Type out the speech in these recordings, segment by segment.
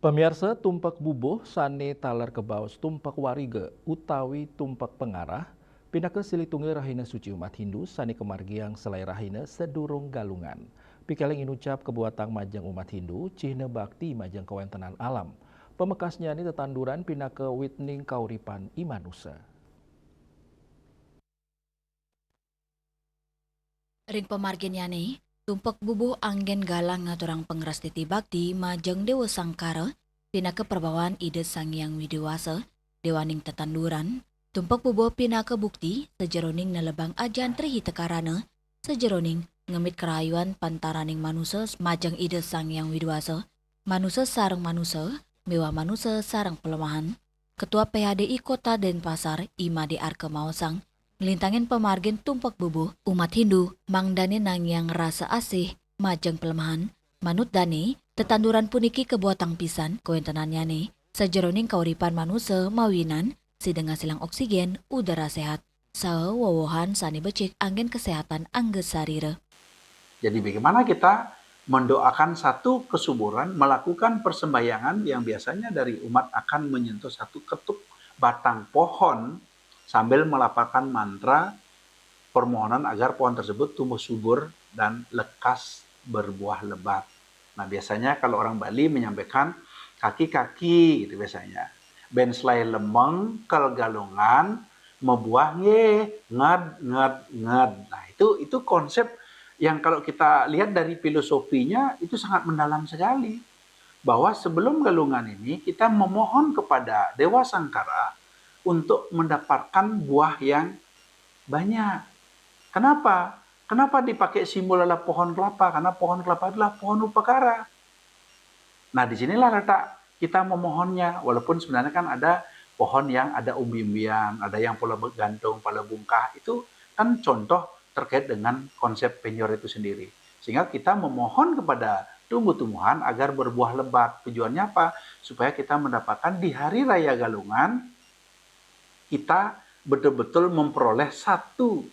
Pemirsa tumpak bubuh sane talar kebaos tumpak warige utawi tumpak pengarah pinaka silitungi rahina suci umat Hindu sane kemargiang selai rahina sedurung galungan. Pikeleng inucap kebuatan majang umat Hindu cihna bakti majang kewentenan alam. Pemekasnya ini tetanduran pinaka witning kauripan imanusa. Ring pemarginnyane, tumpak bubuh anggen galang ngaturang pengeras titi bakti majeng dewa sangkara, pinaka perbawaan ide sang yang widewasa, dewaning tetanduran, tumpak bubuh pinaka bukti, sejeroning nelebang ajan trihi tekarana, sejeroning ngemit kerayuan pantaraning manusia majeng ide sang yang widewasa, manusia sarang manusia, mewah manusia sarang pelemahan, Ketua PHDI Kota Denpasar, Imade Arke Mawasang, ngelintangin pemargin tumpak bubuh umat Hindu mangdane nang yang rasa asih majeng pelemahan manut dane tetanduran puniki kebuatang pisan koentenannya nih sejeroning kauripan manusia mawinan sideng silang oksigen udara sehat saha wowohan sani becik angin kesehatan angges sarire. Jadi bagaimana kita mendoakan satu kesuburan, melakukan persembahyangan yang biasanya dari umat akan menyentuh satu ketuk batang pohon sambil melafalkan mantra permohonan agar pohon tersebut tumbuh subur dan lekas berbuah lebat. Nah biasanya kalau orang Bali menyampaikan kaki-kaki gitu biasanya. Ben selai lemeng kel galungan mebuah ngad ngad ngad. Nah itu konsep yang kalau kita lihat dari filosofinya itu sangat mendalam sekali. Bahwa sebelum galungan ini kita memohon kepada Dewa Sangkara untuk mendapatkan buah yang banyak. Kenapa? Kenapa dipakai simbol adalah pohon kelapa? Karena pohon kelapa adalah pohon upakara. Nah disinilah letak kita memohonnya. Walaupun sebenarnya kan ada pohon yang ada umbi-umbian, ada yang pola gantung, pola bungkah. Itu kan contoh terkait dengan konsep penyor itu sendiri. Sehingga kita memohon kepada tumbuh-tumbuhan agar berbuah lebat. Tujuannya apa? Supaya kita mendapatkan di hari raya Galungan, kita betul-betul memperoleh satu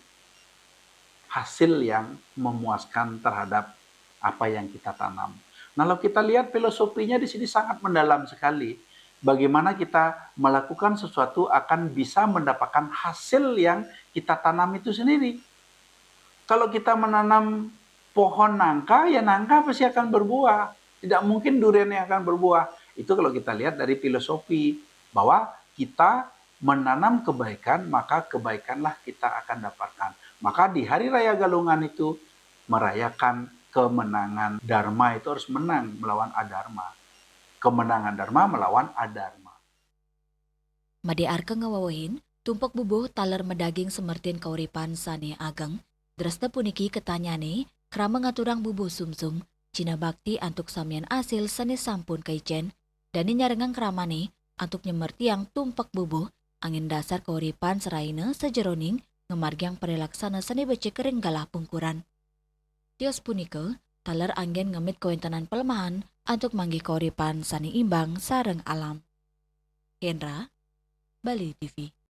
hasil yang memuaskan terhadap apa yang kita tanam. Nah, kalau kita lihat filosofinya di sini sangat mendalam sekali. Bagaimana kita melakukan sesuatu akan bisa mendapatkan hasil yang kita tanam itu sendiri. Kalau kita menanam pohon nangka, ya nangka pasti akan berbuah. Tidak mungkin durian yang akan berbuah. Itu kalau kita lihat dari filosofi bahwa kita menanam kebaikan, maka kebaikanlah kita akan dapatkan. Maka di Hari Raya Galungan itu merayakan kemenangan Dharma itu harus menang melawan adharma. Kemenangan Dharma melawan adharma. Made Arke ngawawahin, tumpak bubuh taler medaging semertin kauripan sane ageng, dresta puniki ketanyane, krama ngaturang bubuh sumsum, Cina bakti antuk samian asil sane sampun kaicen, dani nyarengang kramane, antuk nyemertiang tumpak bubuh, angin dasar kauripan seraine sejeroning, ngemargiang perilaksana sane becek kering galah pungkuran. Tios punike, taler anggen ngemit kewentanan pelemahan, antuk manggi kauripan sane imbang sareng alam. Hendra, Bali TV.